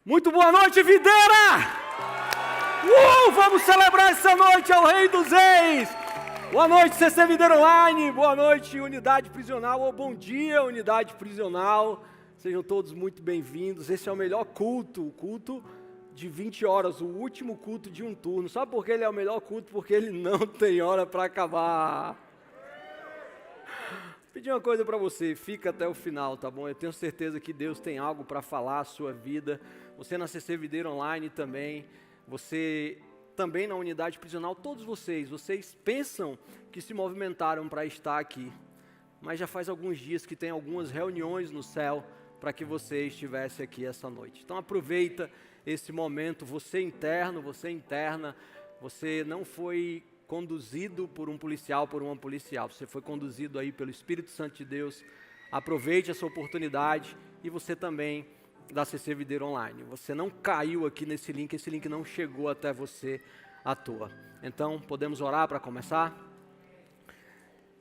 Muito boa noite, videira! Vamos celebrar essa noite ao Rei dos Reis! Boa noite, CC Videira Online! Boa noite, Unidade Prisional! Ou bom dia, Unidade Prisional! Sejam todos muito bem-vindos. Esse é o melhor culto, o culto de 20 horas, o último culto de um turno. Sabe por que ele é o melhor culto? Porque ele não tem hora para acabar. Pedir uma coisa para você, fica até o final, tá bom? Eu tenho certeza que Deus tem algo para falar à sua vida. Você na CC Videira Online também, você também na Unidade Prisional, todos vocês pensam que se movimentaram para estar aqui, mas já faz alguns dias que tem algumas reuniões no céu para que você estivesse aqui essa noite. Então aproveita esse momento, você interno, você interna, você não foi conduzido por um policial, por uma policial, você foi conduzido aí pelo Espírito Santo de Deus. Aproveite essa oportunidade e você também da CC Videira Online. Você não caiu aqui nesse link, esse link não chegou até você à toa. Então, podemos orar para começar?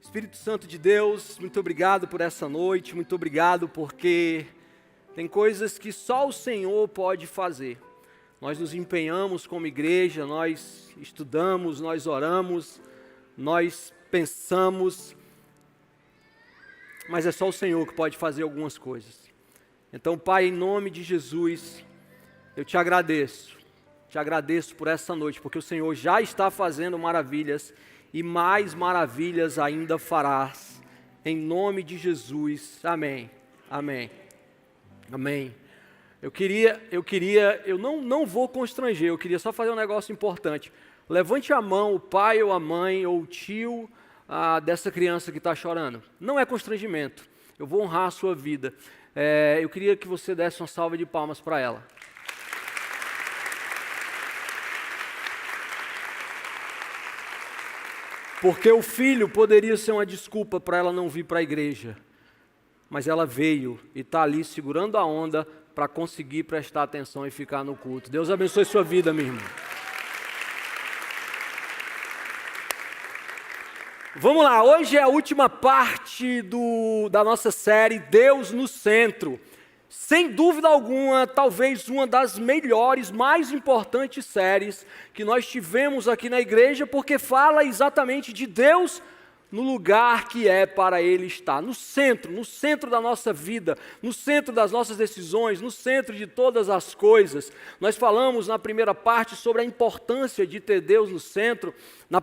Espírito Santo de Deus, muito obrigado por essa noite, muito obrigado porque tem coisas que só o Senhor pode fazer. Nós nos empenhamos como igreja, nós estudamos, nós oramos, nós pensamos, mas é só o Senhor que pode fazer algumas coisas. Então, Pai, em nome de Jesus, eu te agradeço por essa noite, porque o Senhor já está fazendo maravilhas e mais maravilhas ainda farás, em nome de Jesus, amém, amém, amém. Eu não vou constranger, eu queria só fazer um negócio importante. Levante a mão o pai ou a mãe ou o tio dessa criança que está chorando. Não é constrangimento, eu vou honrar a sua vida. Eu queria que você desse uma salva de palmas para ela. Porque o filho poderia ser uma desculpa para ela não vir para a igreja, mas ela veio e está ali segurando a onda para conseguir prestar atenção e ficar no culto. Deus abençoe sua vida, meu irmão. Vamos lá, hoje é a última parte da nossa série Deus no Centro. Sem dúvida alguma, talvez uma das melhores, mais importantes séries que nós tivemos aqui na igreja, porque fala exatamente de Deus no lugar que é para Ele estar, no centro da nossa vida, no centro das nossas decisões, no centro de todas as coisas. Nós falamos na primeira parte sobre a importância de ter Deus no centro, na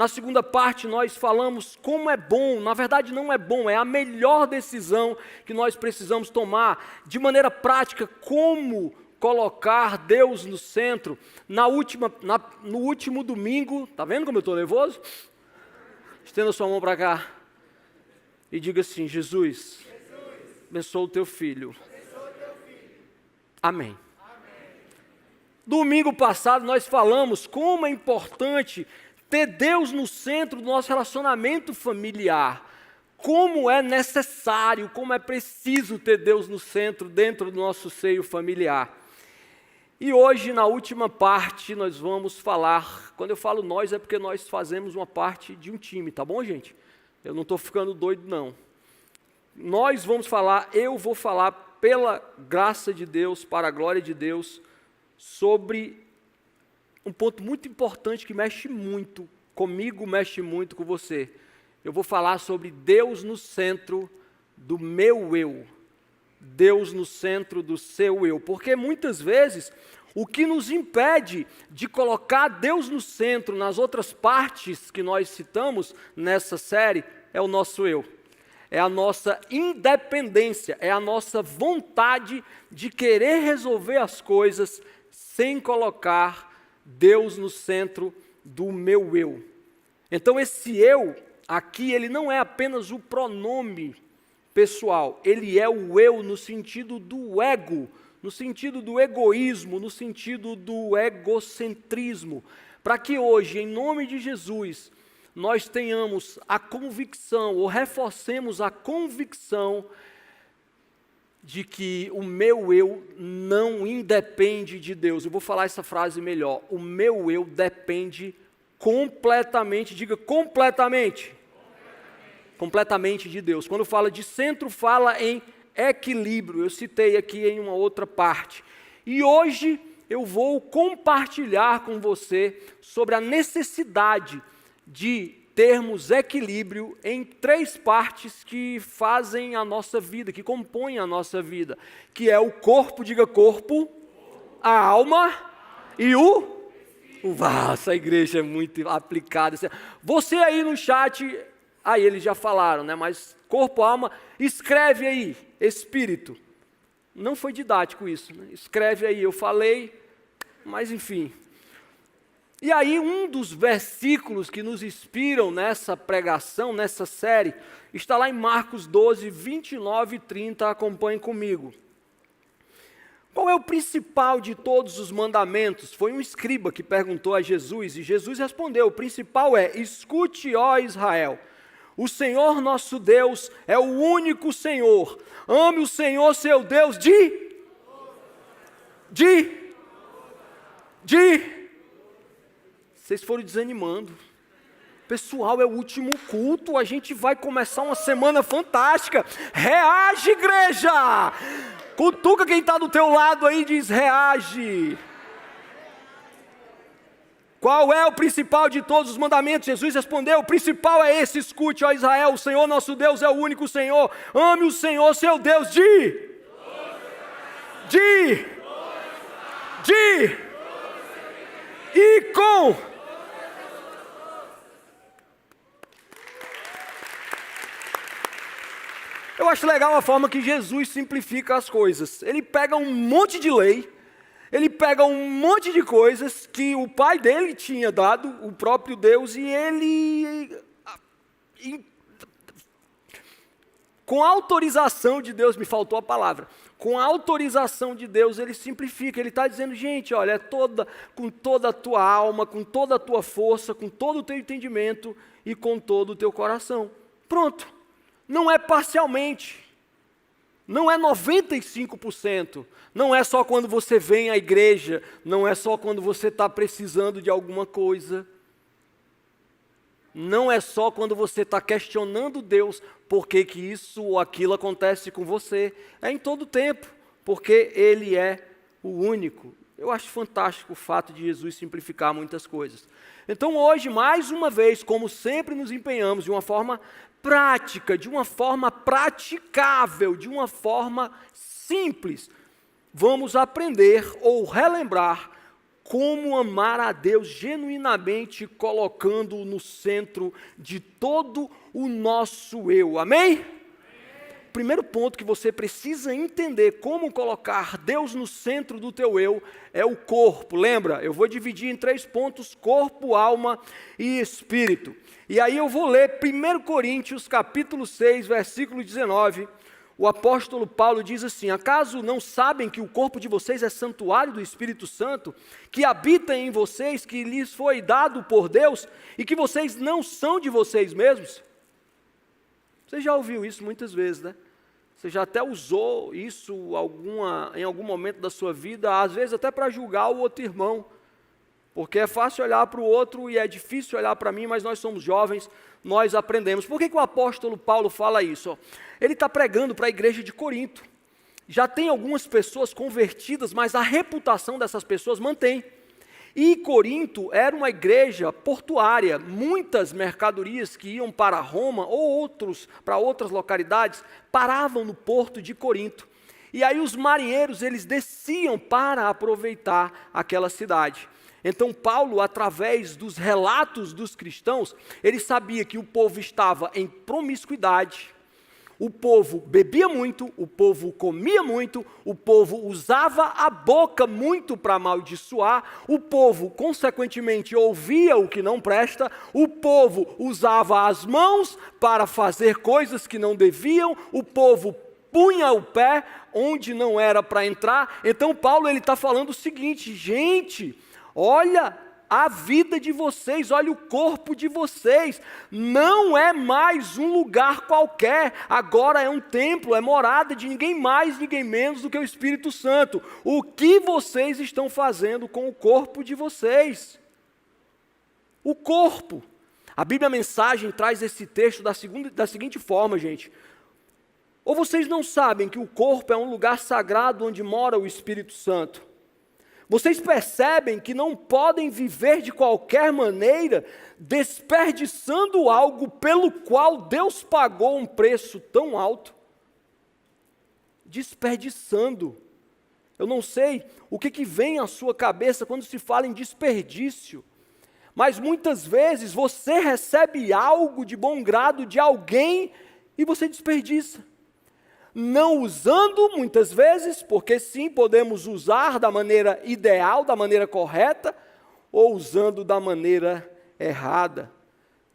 segunda parte nós falamos como é bom, na verdade não é bom, é a melhor decisão que nós precisamos tomar, de maneira prática, como colocar Deus no centro. No último domingo, tá vendo como eu estou nervoso? Estenda sua mão para cá e diga assim: Jesus, abençoa o teu filho. Amém. Domingo passado nós falamos como é importante ter Deus no centro do nosso relacionamento familiar. Como é necessário, como é preciso ter Deus no centro dentro do nosso seio familiar. E hoje, na última parte, nós vamos falar, quando eu falo nós, é porque nós fazemos uma parte de um time, tá bom, gente? Eu não estou ficando doido, não. Eu vou falar, pela graça de Deus, para a glória de Deus, sobre um ponto muito importante que mexe muito comigo, mexe muito com você. Eu vou falar sobre Deus no centro do meu eu. Deus no centro do seu eu, porque muitas vezes o que nos impede de colocar Deus no centro nas outras partes que nós citamos nessa série é o nosso eu, é a nossa independência, é a nossa vontade de querer resolver as coisas sem colocar Deus no centro do meu eu. Então esse eu aqui, ele não é apenas o pronome pessoal, ele é o eu no sentido do ego, no sentido do egoísmo, no sentido do egocentrismo, para que hoje, em nome de Jesus, nós tenhamos a convicção, ou reforcemos a convicção de que o meu eu não independe de Deus. Eu vou falar essa frase melhor, o meu eu depende completamente, diga completamente de Deus. Quando fala de centro, fala em equilíbrio. Eu citei aqui em uma outra parte. E hoje eu vou compartilhar com você sobre a necessidade de termos equilíbrio em 3 partes que fazem a nossa vida, que compõem a nossa vida, que é o corpo, diga corpo, a alma e essa igreja é muito aplicada. Você aí no chat, eles já falaram, né? Mas corpo, alma, escreve aí, espírito. Não foi didático isso, né? Escreve aí, eu falei, mas enfim. E aí um dos versículos que nos inspiram nessa pregação, nessa série, está lá em Marcos 12, 29 e 30, acompanhe comigo. Qual é o principal de todos os mandamentos? Foi um escriba que perguntou a Jesus, e Jesus respondeu, o principal é, escute, ó Israel, o Senhor nosso Deus é o único Senhor, ame o Senhor seu Deus Vocês foram desanimando. Pessoal, é o último culto, a gente vai começar uma semana fantástica. Reage, igreja! Cutuca quem está do teu lado aí e diz, reage. Qual é o principal de todos os mandamentos? Jesus respondeu, o principal é esse, escute, ó Israel, o Senhor nosso Deus é o único Senhor. Ame o Senhor, seu Deus, e com... Eu acho legal a forma que Jesus simplifica as coisas. Ele pega um monte de lei, ele pega um monte de coisas que o pai dele tinha dado, o próprio Deus, e ele, com a autorização de Deus, me faltou a palavra, com a autorização de Deus, ele simplifica, ele está dizendo, gente, olha, com toda a tua alma, com toda a tua força, com todo o teu entendimento e com todo o teu coração. Pronto. Não é parcialmente, não é 95%, não é só quando você vem à igreja, não é só quando você está precisando de alguma coisa, não é só quando você está questionando Deus, por que isso ou aquilo acontece com você, é em todo tempo, porque Ele é o único. Eu acho fantástico o fato de Jesus simplificar muitas coisas. Então hoje, mais uma vez, como sempre nos empenhamos, de uma forma prática, de uma forma praticável, de uma forma simples, vamos aprender ou relembrar como amar a Deus genuinamente, colocando-o no centro de todo o nosso eu. Amém? Primeiro ponto que você precisa entender como colocar Deus no centro do teu eu é o corpo. Lembra? Eu vou dividir em 3 pontos, corpo, alma e espírito. E aí eu vou ler 1 Coríntios capítulo 6, versículo 19. O apóstolo Paulo diz assim, acaso não sabem que o corpo de vocês é santuário do Espírito Santo, que habita em vocês, que lhes foi dado por Deus, e que vocês não são de vocês mesmos? Você já ouviu isso muitas vezes, né? Você já até usou isso em algum momento da sua vida, às vezes até para julgar o outro irmão, porque é fácil olhar para o outro e é difícil olhar para mim, mas nós somos jovens, nós aprendemos. Por que o apóstolo Paulo fala isso? Ele está pregando para a igreja de Corinto, já tem algumas pessoas convertidas, mas a reputação dessas pessoas mantém. E Corinto era uma igreja portuária, muitas mercadorias que iam para Roma ou para outras localidades, paravam no porto de Corinto. E aí os marinheiros, eles desciam para aproveitar aquela cidade. Então Paulo, através dos relatos dos cristãos, ele sabia que o povo estava em promiscuidade, o povo bebia muito, o povo comia muito, o povo usava a boca muito para amaldiçoar, o povo, consequentemente, ouvia o que não presta, o povo usava as mãos para fazer coisas que não deviam, o povo punha o pé onde não era para entrar. Então Paulo está falando o seguinte, gente, olha a vida de vocês, olha o corpo de vocês, não é mais um lugar qualquer, agora é um templo, é morada de ninguém mais, ninguém menos do que o Espírito Santo. O que vocês estão fazendo com o corpo de vocês? O corpo. A Bíblia Mensagem traz esse texto da seguinte forma, gente. Ou vocês não sabem que o corpo é um lugar sagrado onde mora o Espírito Santo? Vocês percebem que não podem viver de qualquer maneira, desperdiçando algo pelo qual Deus pagou um preço tão alto? Desperdiçando. Eu não sei o que vem à sua cabeça quando se fala em desperdício, mas muitas vezes você recebe algo de bom grado de alguém e você desperdiça. Não usando muitas vezes, porque sim, podemos usar da maneira ideal, da maneira correta, ou usando da maneira errada.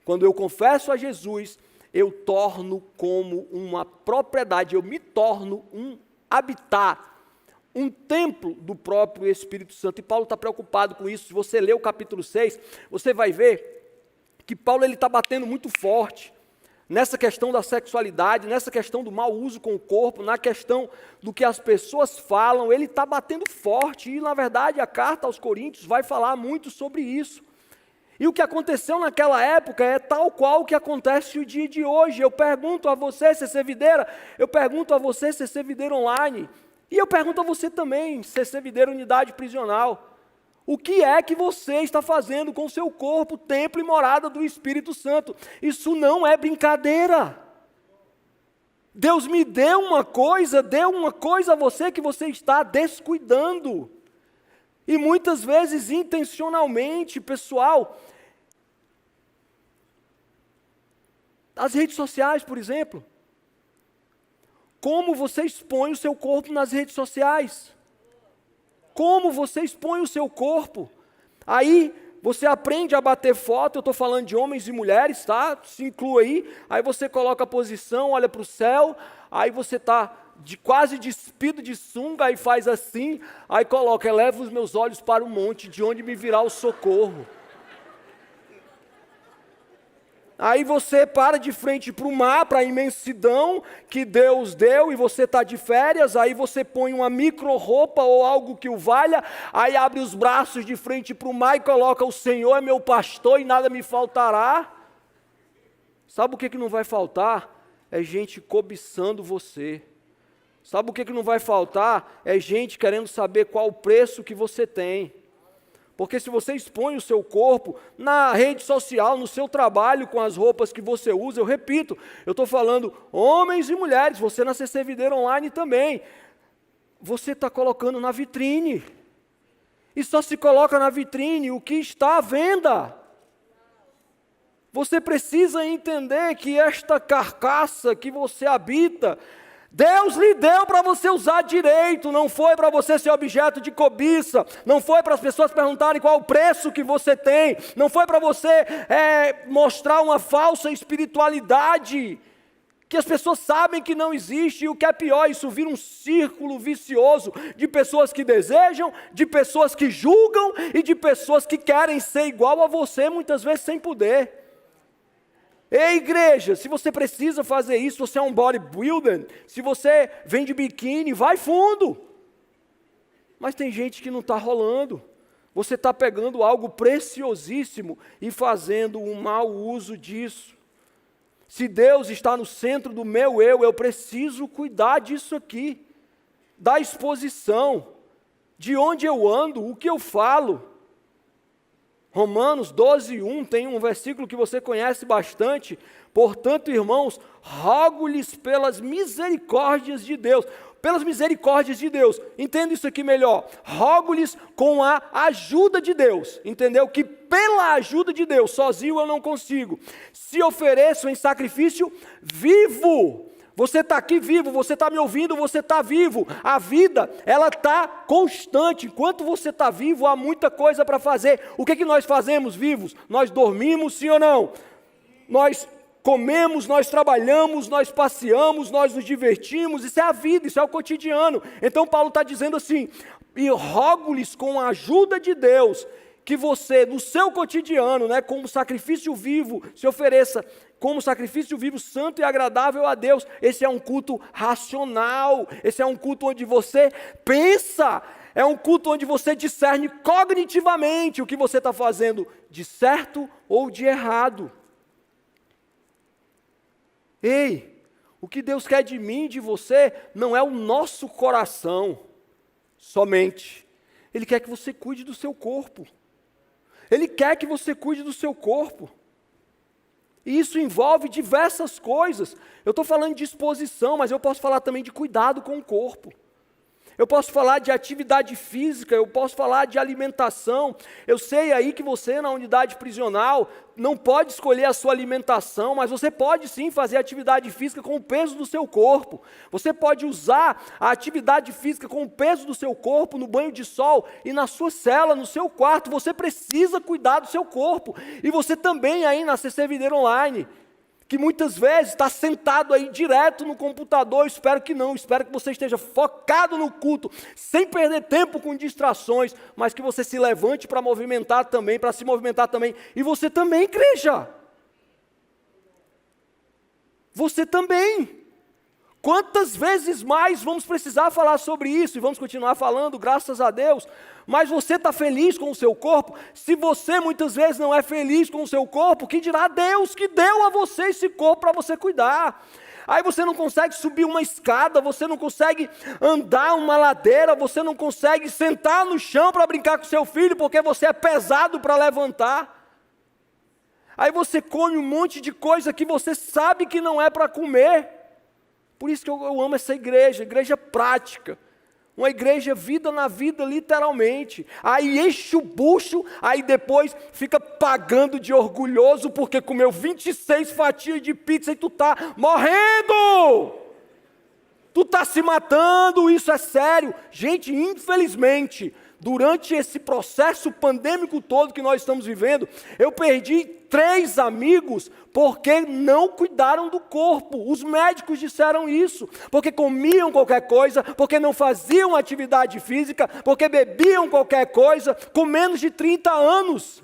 Quando eu confesso a Jesus, eu torno como uma propriedade, eu me torno um habitat, um templo do próprio Espírito Santo. E Paulo está preocupado com isso. Se você ler o capítulo 6, você vai ver que Paulo está batendo muito forte nessa questão da sexualidade, nessa questão do mau uso com o corpo, na questão do que as pessoas falam. Ele está batendo forte e, na verdade, a carta aos Coríntios vai falar muito sobre isso. E o que aconteceu naquela época é tal qual o que acontece o dia de hoje. Eu pergunto a você, CC Videira, eu pergunto a você, CC Videira Online, e eu pergunto a você também, CC Videira Unidade Prisional, o que é que você está fazendo com o seu corpo, templo e morada do Espírito Santo? Isso não é brincadeira. Deus me deu uma coisa a você que você está descuidando. E muitas vezes intencionalmente, pessoal. As redes sociais, por exemplo. Como você expõe o seu corpo nas redes sociais? Como você expõe o seu corpo? Aí você aprende a bater foto, eu estou falando de homens e mulheres, tá? Se inclui aí você coloca a posição, olha para o céu, aí você está quase despido de sunga, aí faz assim, aí coloca, eleva os meus olhos para o monte, de onde me virá o socorro. Aí você para de frente para o mar, para a imensidão que Deus deu, e você está de férias, aí você põe uma micro roupa ou algo que o valha, aí abre os braços de frente para o mar e coloca, o Senhor é meu pastor e nada me faltará. Sabe o que não vai faltar? É gente cobiçando você. Sabe o que não vai faltar? É gente querendo saber qual o preço que você tem. Porque se você expõe o seu corpo na rede social, no seu trabalho, com as roupas que você usa, eu repito, eu estou falando homens e mulheres, você na CC Videira Online também, você está colocando na vitrine. E só se coloca na vitrine o que está à venda. Você precisa entender que esta carcaça que você habita, Deus lhe deu para você usar direito, não foi para você ser objeto de cobiça, não foi para as pessoas perguntarem qual o preço que você tem, não foi para você mostrar uma falsa espiritualidade, que as pessoas sabem que não existe, e o que é pior, isso vira um círculo vicioso de pessoas que desejam, de pessoas que julgam e de pessoas que querem ser igual a você, muitas vezes sem poder. Ei, igreja, se você precisa fazer isso, você é um bodybuilder, se você vende biquíni, vai fundo. Mas tem gente que não está rolando. Você está pegando algo preciosíssimo e fazendo um mau uso disso. Se Deus está no centro do meu eu preciso cuidar disso aqui, da exposição, de onde eu ando, o que eu falo. Romanos 12:1 tem um versículo que você conhece bastante. Portanto, irmãos, rogo-lhes pelas misericórdias de Deus. Pelas misericórdias de Deus. Entenda isso aqui melhor. Rogo-lhes com a ajuda de Deus. Entendeu? Que pela ajuda de Deus, sozinho eu não consigo. Se ofereço em sacrifício vivo. Você está aqui vivo, você está me ouvindo, você está vivo. A vida, ela está constante. Enquanto você está vivo, há muita coisa para fazer. O que nós fazemos vivos? Nós dormimos, sim ou não? Nós comemos, nós trabalhamos, nós passeamos, nós nos divertimos. Isso é a vida, isso é o cotidiano. Então Paulo está dizendo assim, e rogo-lhes com a ajuda de Deus, que você, no seu cotidiano, como sacrifício vivo, se ofereça como sacrifício vivo, santo e agradável a Deus. Esse é um culto racional, esse é um culto onde você pensa, é um culto onde você discerne cognitivamente o que você está fazendo de certo ou de errado. Ei, O que Deus quer de mim e de você não é o nosso coração somente. Ele quer que você cuide do seu corpo. Ele quer que você cuide do seu corpo. E isso envolve diversas coisas. Eu estou falando de exposição, mas eu posso falar também de cuidado com o corpo. Eu posso falar de atividade física, eu posso falar de alimentação. Eu sei aí que você na unidade prisional não pode escolher a sua alimentação, mas você pode sim fazer atividade física com o peso do seu corpo. Você pode usar a atividade física com o peso do seu corpo no banho de sol e na sua cela, no seu quarto. Você precisa cuidar do seu corpo. E você também aí na CC Videira Online, que muitas vezes está sentado aí direto no computador. Espero que não, espero que você esteja focado no culto, sem perder tempo com distrações, mas que você se levante para movimentar também, para se movimentar também. E você também, igreja. Você também. Quantas vezes mais vamos precisar falar sobre isso, e vamos continuar falando, graças a Deus. Mas você está feliz com o seu corpo? Se você muitas vezes não é feliz com o seu corpo, que dirá Deus que deu a você esse corpo para você cuidar? Aí você não consegue subir uma escada, você não consegue andar uma ladeira, você não consegue sentar no chão para brincar com seu filho, porque você é pesado para levantar. Aí você come um monte de coisa que você sabe que não é para comer. Por isso que eu amo essa igreja prática. Uma igreja vida na vida, literalmente. Aí enche o bucho, aí depois fica pagando de orgulhoso, porque comeu 26 fatias de pizza e tu está morrendo. Tu está se matando, isso é sério. Gente, infelizmente, durante esse processo pandêmico todo que nós estamos vivendo, eu perdi 3 amigos porque não cuidaram do corpo. Os médicos disseram isso, porque comiam qualquer coisa, porque não faziam atividade física, porque bebiam qualquer coisa, com menos de 30 anos.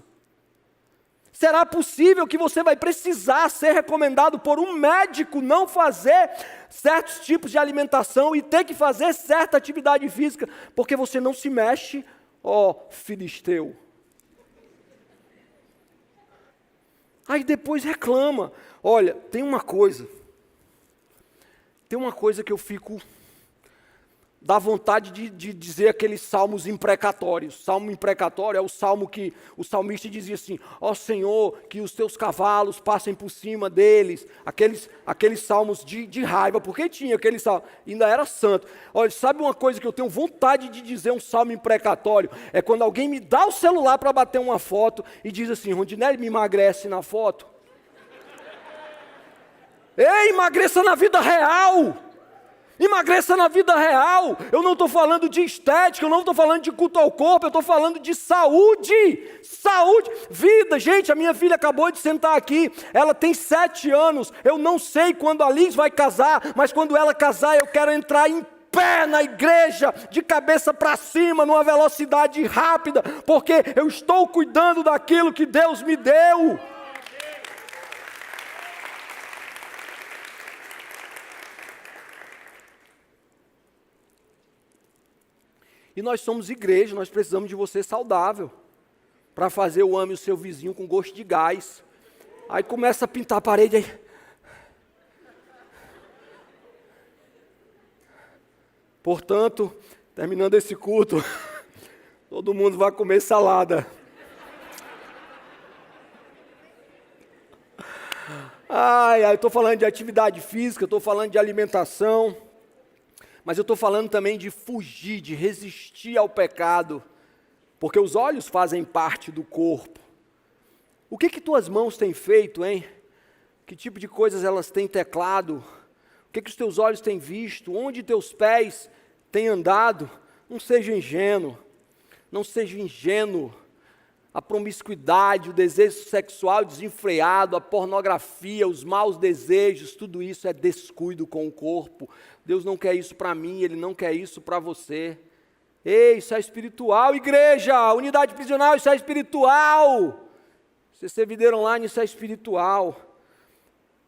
Será possível que você vai precisar ser recomendado por um médico não fazer certos tipos de alimentação e ter que fazer certa atividade física, porque você não se mexe, ó filisteu? Aí depois reclama. Olha, tem uma coisa que eu fico, dá vontade de dizer aqueles salmos imprecatórios. Salmo imprecatório é o salmo que o salmista dizia assim: ó Senhor, que os teus cavalos passem por cima deles. Aqueles salmos de raiva, porque tinha aquele salmo, ainda era santo. Olha, sabe uma coisa que eu tenho vontade de dizer, um salmo imprecatório? É quando alguém me dá o celular para bater uma foto e diz assim: Rondinelli, me emagrece na foto. Ei, emagreça na vida real! Emagreça na vida real. Eu não estou falando de estética, eu não estou falando de culto ao corpo, eu estou falando de saúde, vida. Gente, a minha filha acabou de sentar aqui, ela tem 7 anos, eu não sei quando a Liz vai casar, mas quando ela casar eu quero entrar em pé na igreja, de cabeça para cima, numa velocidade rápida, porque eu estou cuidando daquilo que Deus me deu. E nós somos igreja, nós precisamos de você saudável, para fazer o ame o seu vizinho com gosto de gás. Aí começa a pintar a parede, aí. Portanto, terminando esse culto, todo mundo vai comer salada. Estou falando de atividade física, estou falando de alimentação, mas eu estou falando também de fugir, de resistir ao pecado, porque os olhos fazem parte do corpo. O que tuas mãos têm feito, hein? Que tipo de coisas elas têm teclado? O que os teus olhos têm visto? Onde teus pés têm andado? Não seja ingênuo, não seja ingênuo. A promiscuidade, o desejo sexual desenfreado, a pornografia, os maus desejos, tudo isso é descuido com o corpo. Deus não quer isso para mim, Ele não quer isso para você. Ei, isso é espiritual, igreja, unidade prisional, isso é espiritual. CC Videira Online, isso é espiritual.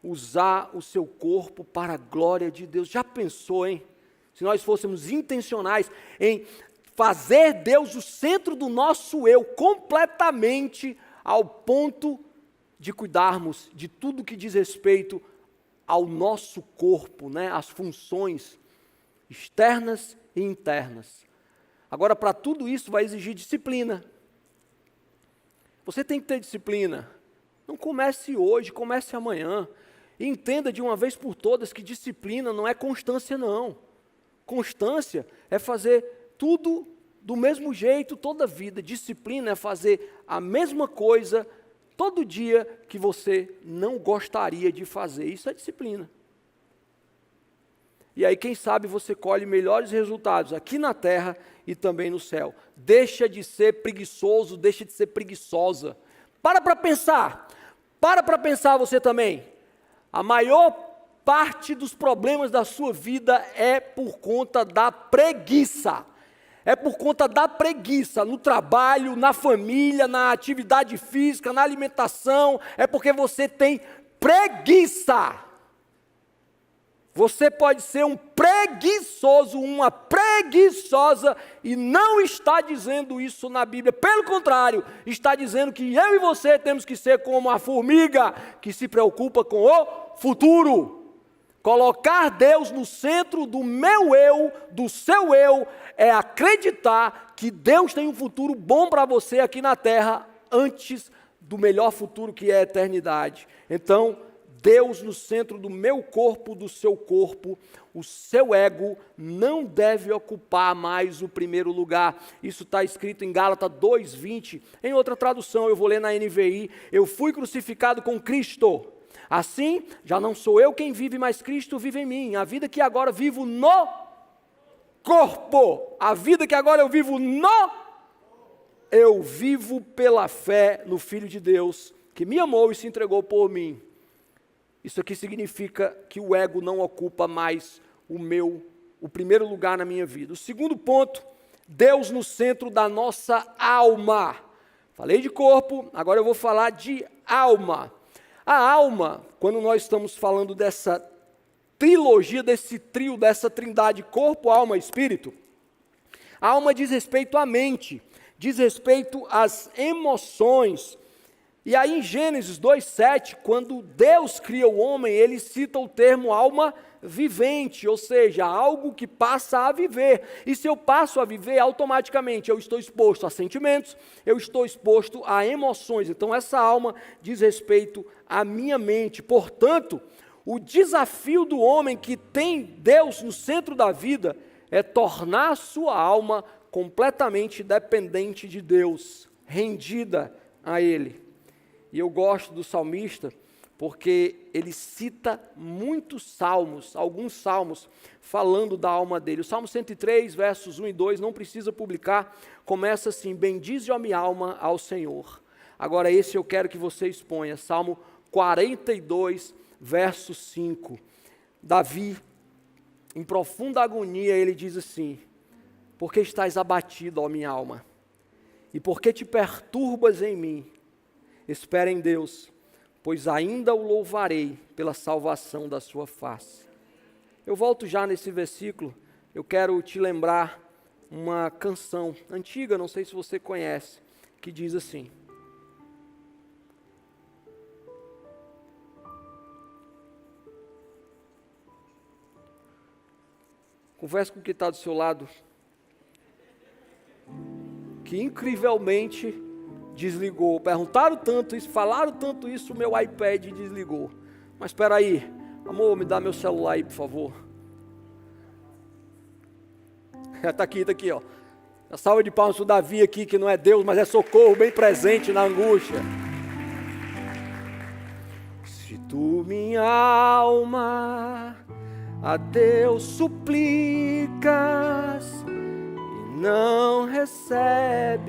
Usar o seu corpo para a glória de Deus. Já pensou, hein? Se nós fôssemos intencionais em fazer Deus o centro do nosso eu, completamente, ao ponto de cuidarmos de tudo que diz respeito ao nosso corpo, né, as funções externas e internas. Agora, para tudo isso vai exigir disciplina. Você tem que ter disciplina. Não comece hoje, comece amanhã. E entenda de uma vez por todas que disciplina não é constância, não. Constância é fazer tudo do mesmo jeito toda a vida. Disciplina é fazer a mesma coisa todo dia que você não gostaria de fazer. Isso é disciplina. E aí, quem sabe, você colhe melhores resultados aqui na terra e também no céu. Deixa de ser preguiçoso, deixa de ser preguiçosa. Para pensar. Para pensar você também. A maior parte dos problemas da sua vida é por conta da preguiça. É por conta da preguiça no trabalho, na família, na atividade física, na alimentação. É porque você tem preguiça. Você pode ser um preguiçoso, uma preguiçosa, e não está dizendo isso na Bíblia. Pelo contrário, está dizendo que eu e você temos que ser como a formiga que se preocupa com o futuro. Colocar Deus no centro do meu eu, do seu eu, é acreditar que Deus tem um futuro bom para você aqui na terra, antes do melhor futuro que é a eternidade. Então, Deus no centro do meu corpo, do seu corpo, o seu ego não deve ocupar mais o primeiro lugar. Isso está escrito em Gálatas 2:20. Em outra tradução, eu vou ler na NVI: eu fui crucificado com Cristo. Assim, já não sou eu quem vive, mas Cristo vive em mim. A vida que agora vivo no corpo, a vida que agora eu vivo eu vivo pela fé no Filho de Deus, que me amou e se entregou por mim. Isso aqui significa que o ego não ocupa mais o primeiro lugar na minha vida. O segundo ponto, Deus no centro da nossa alma. Falei de corpo, agora eu vou falar de alma. A alma, quando nós estamos falando dessa trilogia, desse trio, dessa trindade, corpo, alma e espírito, a alma diz respeito à mente, diz respeito às emoções. E aí em Gênesis 2:7, quando Deus cria o homem, ele cita o termo alma vivente, ou seja, algo que passa a viver. E se eu passo a viver, automaticamente eu estou exposto a sentimentos, eu estou exposto a emoções. Então essa alma diz respeito à minha mente. Portanto, o desafio do homem que tem Deus no centro da vida é tornar a sua alma completamente dependente de Deus, rendida a Ele. E eu gosto do salmista porque ele cita muitos salmos, alguns salmos, falando da alma dele. O Salmo 103, versos 1 e 2, não precisa publicar, começa assim: bendize a minha alma ao Senhor. Agora esse eu quero que você exponha, Salmo 42, verso 5. Davi, em profunda agonia, ele diz assim: por que estás abatido, ó minha alma? E por que te perturbas em mim? Espera em Deus, pois ainda o louvarei pela salvação da sua face. Eu volto já nesse versículo, eu quero te lembrar uma canção antiga, não sei se você conhece, que diz assim: converse com quem está do seu lado, que incrivelmente desligou. Perguntaram tanto isso, falaram tanto isso, o meu iPad desligou. Mas espera aí, amor, me dá meu celular aí, por favor. Está aqui, ó. A salva de palmas para o Davi aqui, que não é Deus, mas é socorro bem presente na angústia. Se tu, minha alma, a Deus suplicas e não recebes,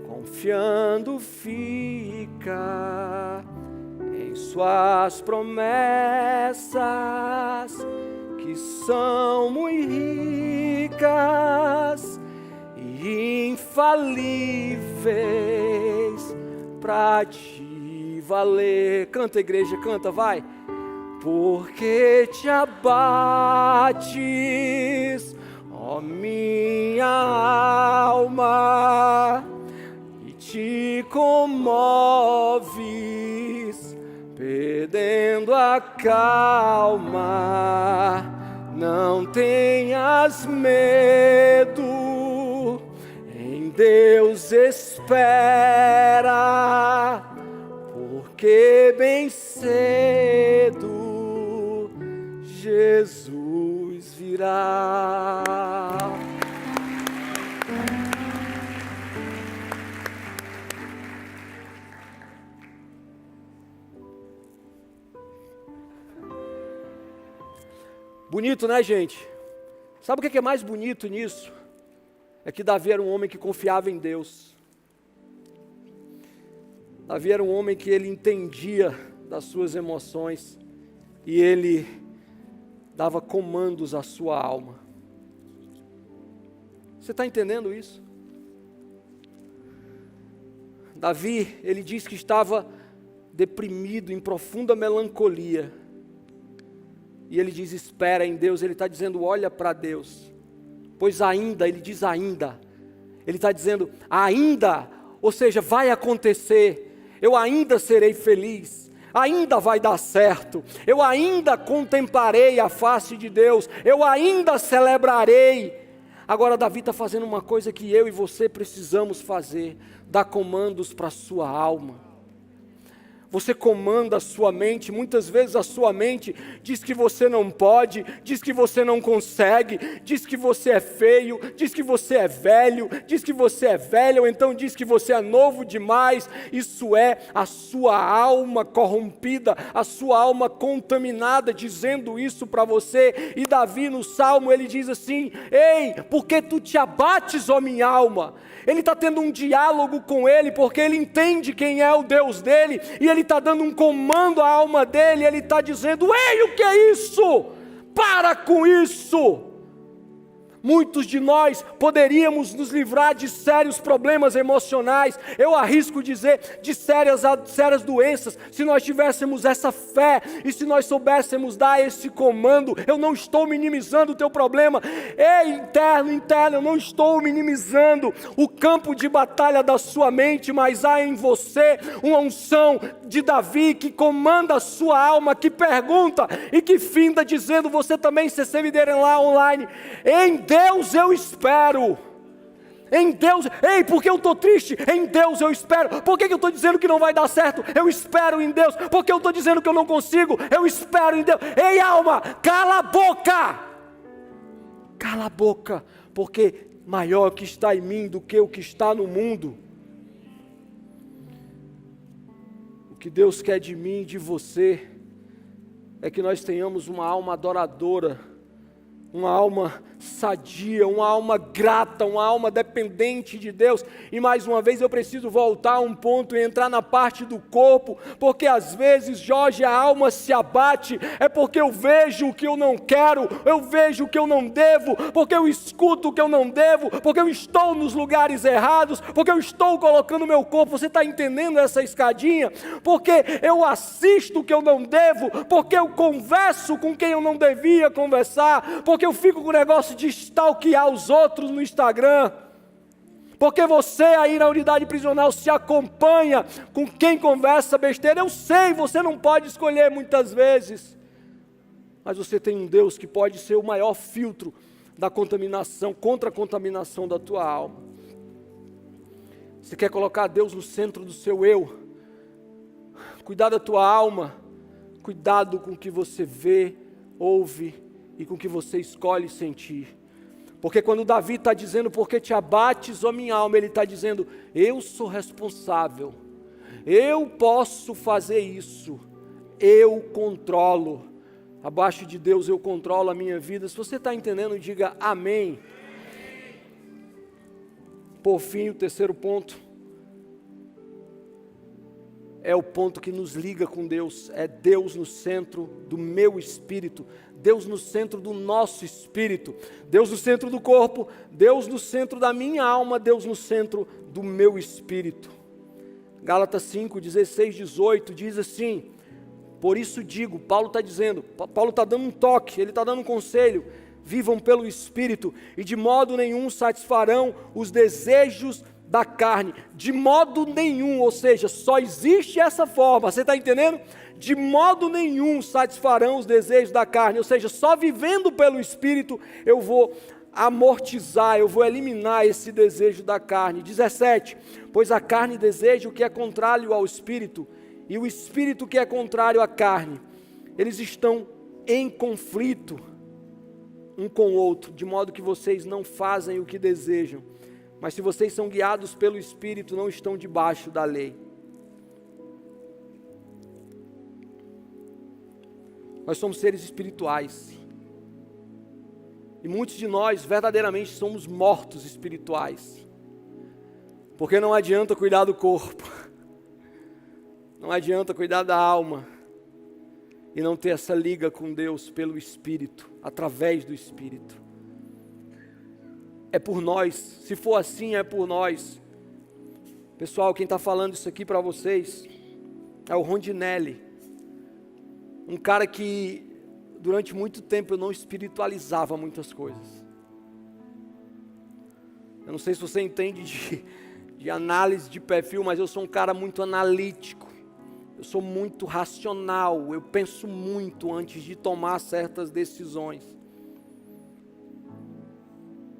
confiando fica em suas promessas, que são muito ricas e infalíveis para te valer. Canta, igreja, canta, vai. Porque te abates, ó minha alma, te comoves, perdendo dizendo: acalma, não tenhas medo, em Deus espera, porque bem cedo Jesus virá. Bonito, né, gente? Sabe o que é mais bonito nisso? É que Davi era um homem que confiava em Deus. Davi era um homem que ele entendia das suas emoções e ele dava comandos à sua alma. Você está entendendo isso? Davi, ele diz que estava deprimido, em profunda melancolia. E ele diz: espera em Deus. Ele está dizendo: olha para Deus. Pois ainda, ele diz ainda. Ele está dizendo ainda, ou seja, vai acontecer. Eu ainda serei feliz. Ainda vai dar certo. Eu ainda contemplarei a face de Deus. Eu ainda celebrarei. Agora Davi está fazendo uma coisa que eu e você precisamos fazer: dar comandos para a sua alma. Você comanda a sua mente. Muitas vezes a sua mente diz que você não pode, diz que você não consegue, diz que você é feio, diz que você é velho, diz que você é velha, ou então diz que você é novo demais. Isso é a sua alma corrompida, a sua alma contaminada, dizendo isso para você. E Davi no Salmo, ele diz assim: ei, por que tu te abates, ó minha alma? Ele está tendo um diálogo com ele, porque ele entende quem é o Deus dele, e ele está dando um comando à alma dele. Ele está dizendo: ei, o que é isso? Para com isso! Muitos de nós poderíamos nos livrar de sérios problemas emocionais, eu arrisco dizer, de sérias doenças, se nós tivéssemos essa fé, e se nós soubéssemos dar esse comando. Eu não estou minimizando o teu problema, interno, eu não estou minimizando o campo de batalha da sua mente, mas há em você uma unção de Davi, que comanda a sua alma, que pergunta, e que finda dizendo: você também, se você me derem lá online, em Deus eu espero. Em Deus, ei, porque eu estou triste? Em Deus eu espero. Por que eu estou dizendo que não vai dar certo? Eu espero em Deus. Porque eu estou dizendo que eu não consigo? Eu espero em Deus. Ei, alma, cala a boca. Cala a boca, porque maior que está em mim do que o que está no mundo. O que Deus quer de mim e de você é que nós tenhamos uma alma adoradora, uma alma sadia, uma alma grata, uma alma dependente de Deus. E mais uma vez eu preciso voltar a um ponto e entrar na parte do corpo, porque às vezes, Jorge, a alma se abate, é porque eu vejo o que eu não quero, eu vejo o que eu não devo, porque eu escuto o que eu não devo, porque eu estou nos lugares errados, porque eu estou colocando o meu corpo. Você está entendendo essa escadinha? Porque eu assisto o que eu não devo, porque eu converso com quem eu não devia conversar, porque eu fico com o negócio de stalkear os outros no Instagram, porque você aí na unidade prisional se acompanha com quem conversa besteira. Eu sei, você não pode escolher muitas vezes, mas você tem um Deus que pode ser o maior filtro da contaminação, contra a contaminação da tua alma. Você quer colocar Deus no centro do seu eu? Cuidar da tua alma, cuidado com o que você vê, ouve e com o que você escolhe sentir. Porque quando Davi está dizendo: porque te abates, ó minha alma, ele está dizendo: eu sou responsável, eu posso fazer isso, eu controlo. Abaixo de Deus eu controlo a minha vida. Se você está entendendo, diga amém. Por fim, o terceiro ponto é o ponto que nos liga com Deus, é Deus no centro do meu espírito, Deus no centro do nosso espírito, Deus no centro do corpo, Deus no centro da minha alma, Deus no centro do meu espírito. Gálatas 5, 16, 18 diz assim: por isso digo, Paulo está dizendo, Paulo está dando um toque, ele está dando um conselho: vivam pelo Espírito, e de modo nenhum satisfarão os desejos da carne, de modo nenhum, ou seja, só existe essa forma, você está entendendo? De modo nenhum satisfarão os desejos da carne, ou seja, só vivendo pelo Espírito eu vou amortizar, eu vou eliminar esse desejo da carne. 17, pois a carne deseja o que é contrário ao Espírito, e o Espírito que é contrário à carne, eles estão em conflito um com o outro, de modo que vocês não fazem o que desejam, mas se vocês são guiados pelo Espírito, não estão debaixo da lei. Nós somos seres espirituais, e muitos de nós verdadeiramente somos mortos espirituais, porque não adianta cuidar do corpo, não adianta cuidar da alma, e não ter essa liga com Deus pelo Espírito, através do Espírito. É por nós, se for assim é por nós. Pessoal, quem está falando isso aqui para vocês é o Rondinelli, um cara que durante muito tempo eu não espiritualizava muitas coisas. Eu não sei se você entende de análise de perfil, mas eu sou um cara muito analítico. Eu sou muito racional, eu penso muito antes de tomar certas decisões.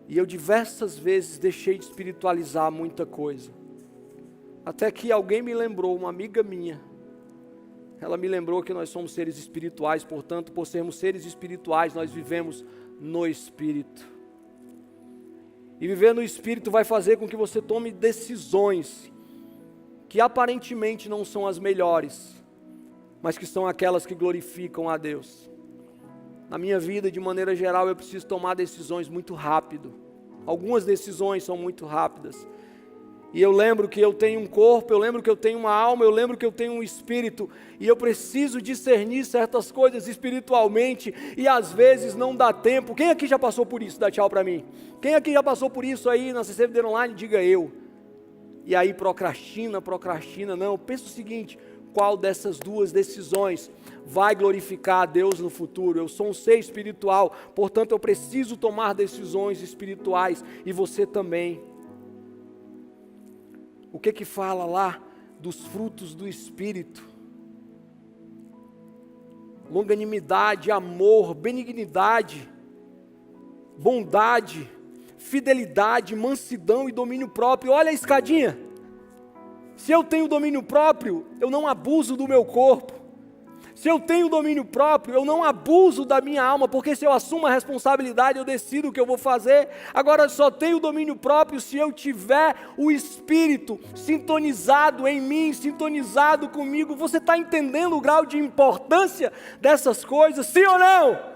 E eu diversas vezes deixei de espiritualizar muita coisa. Até que alguém me lembrou, uma amiga minha, ela me lembrou que nós somos seres espirituais, portanto, por sermos seres espirituais, nós vivemos no Espírito. E viver no Espírito vai fazer com que você tome decisões que aparentemente não são as melhores, mas que são aquelas que glorificam a Deus. Na minha vida, de maneira geral, eu preciso tomar decisões muito rápido. Algumas decisões são muito rápidas. E eu lembro que eu tenho um corpo, eu lembro que eu tenho uma alma, eu lembro que eu tenho um espírito, e eu preciso discernir certas coisas espiritualmente, e às vezes não dá tempo. Quem aqui já passou por isso? Dá tchau para mim. Quem aqui já passou por isso aí na CC Videira Online? Diga eu. E aí procrastina, não. Pensa o seguinte, qual dessas duas decisões vai glorificar a Deus no futuro? Eu sou um ser espiritual, portanto eu preciso tomar decisões espirituais, e você também. O que fala lá dos frutos do Espírito? Longanimidade, amor, benignidade, bondade, fidelidade, mansidão e domínio próprio. Olha a escadinha. Se eu tenho domínio próprio, eu não abuso do meu corpo. Se eu tenho domínio próprio, eu não abuso da minha alma, porque se eu assumo a responsabilidade, eu decido o que eu vou fazer. Agora, só tenho domínio próprio se eu tiver o Espírito sintonizado em mim, sintonizado comigo. Você está entendendo o grau de importância dessas coisas, sim ou não?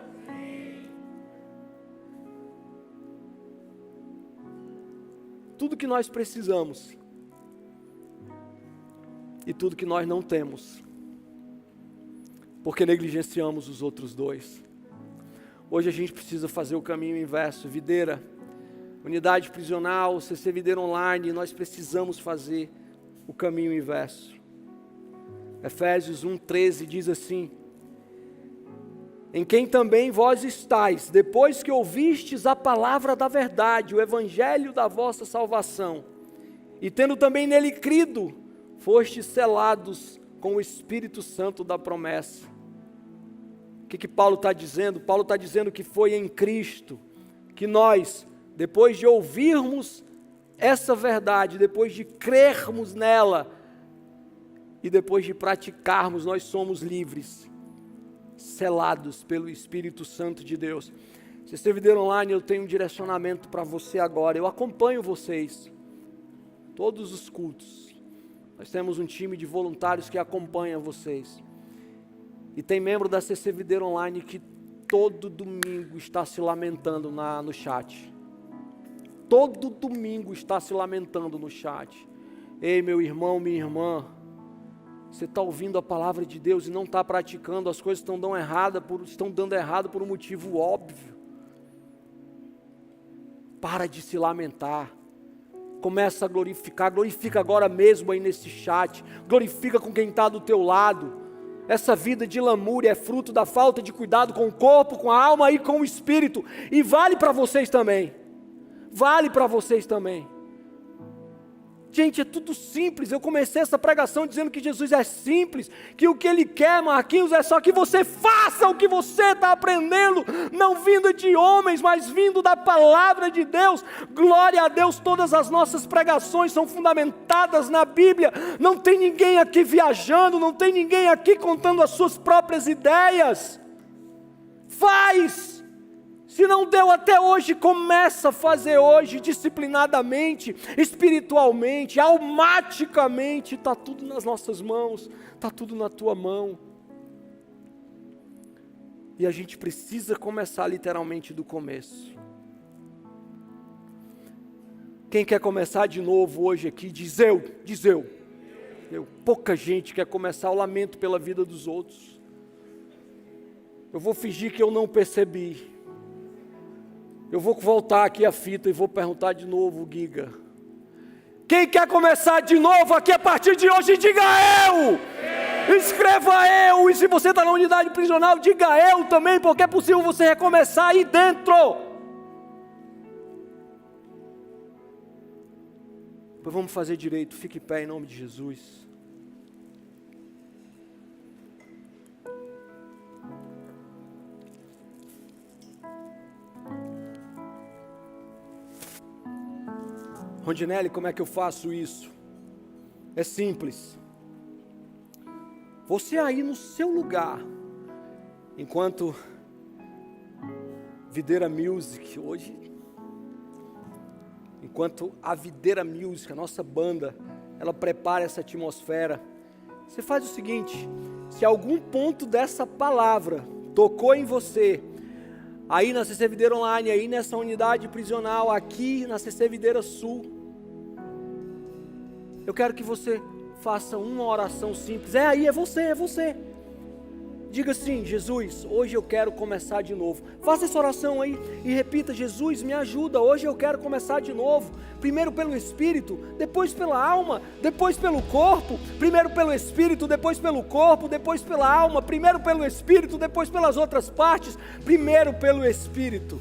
Tudo que nós precisamos e tudo que nós não temos, porque negligenciamos os outros dois. Hoje a gente precisa fazer o caminho inverso. Videira, unidade prisional, CC Videira Online, nós precisamos fazer o caminho inverso. Efésios 1:13 diz assim: em quem também vós estáis, depois que ouvistes a palavra da verdade, o evangelho da vossa salvação, e tendo também nele crido, fostes selados com o Espírito Santo da promessa. O que Paulo está dizendo? Paulo está dizendo que foi em Cristo que nós, depois de ouvirmos essa verdade, depois de crermos nela e depois de praticarmos, nós somos livres, selados pelo Espírito Santo de Deus. CC Videira Online, eu tenho um direcionamento para você agora. Eu acompanho vocês todos os cultos. Nós temos um time de voluntários que acompanha vocês. E tem membro da CC Videira Online que todo domingo está se lamentando no chat. Todo domingo está se lamentando no chat. Ei, meu irmão, minha irmã, você está ouvindo a palavra de Deus e não está praticando, as coisas estão dando errado por um motivo óbvio. Para de se lamentar. Começa a glorificar, glorifica agora mesmo aí nesse chat, glorifica com quem está do teu lado. Essa vida de lamúria é fruto da falta de cuidado com o corpo, com a alma e com o espírito, e vale para vocês também, vale para vocês também. Gente, é tudo simples. Eu comecei essa pregação dizendo que Jesus é simples, que o que Ele quer, Marquinhos, é só que você faça o que você está aprendendo, não vindo de homens, mas vindo da palavra de Deus. Glória a Deus, todas as nossas pregações são fundamentadas na Bíblia. Não tem ninguém aqui viajando, não tem ninguém aqui contando as suas próprias ideias. Faz! Se não deu até hoje, começa a fazer hoje, disciplinadamente, espiritualmente, almaticamente. Está tudo nas nossas mãos, está tudo na tua mão. E a gente precisa começar literalmente do começo. Quem quer começar de novo hoje aqui, diz eu. Pouca gente quer começar, eu lamento pela vida dos outros. Eu vou fingir que eu não percebi. Eu vou voltar aqui a fita e vou perguntar de novo, Giga. Quem quer começar de novo aqui a partir de hoje, diga eu! Escreva eu! E se você está na unidade prisional, diga eu também, porque é possível você recomeçar aí dentro. Pois vamos fazer direito, fique em pé em nome de Jesus. Rondinelli, como é que eu faço isso? É simples. Você aí no seu lugar, enquanto Videira Music, hoje, enquanto a Videira Music, a nossa banda, ela prepara essa atmosfera, você faz o seguinte: se algum ponto dessa palavra tocou em você, aí na CC Videira Online, aí nessa unidade prisional, aqui na CC Videira Sul, eu quero que você faça uma oração simples. É você. Diga assim: Jesus, hoje eu quero começar de novo. Faça essa oração aí e repita: Jesus, me ajuda, hoje eu quero começar de novo. Primeiro pelo Espírito, depois pela alma, depois pelo corpo. Primeiro pelo Espírito, depois pelo corpo, depois pela alma. Primeiro pelo Espírito, depois pelas outras partes. Primeiro pelo Espírito.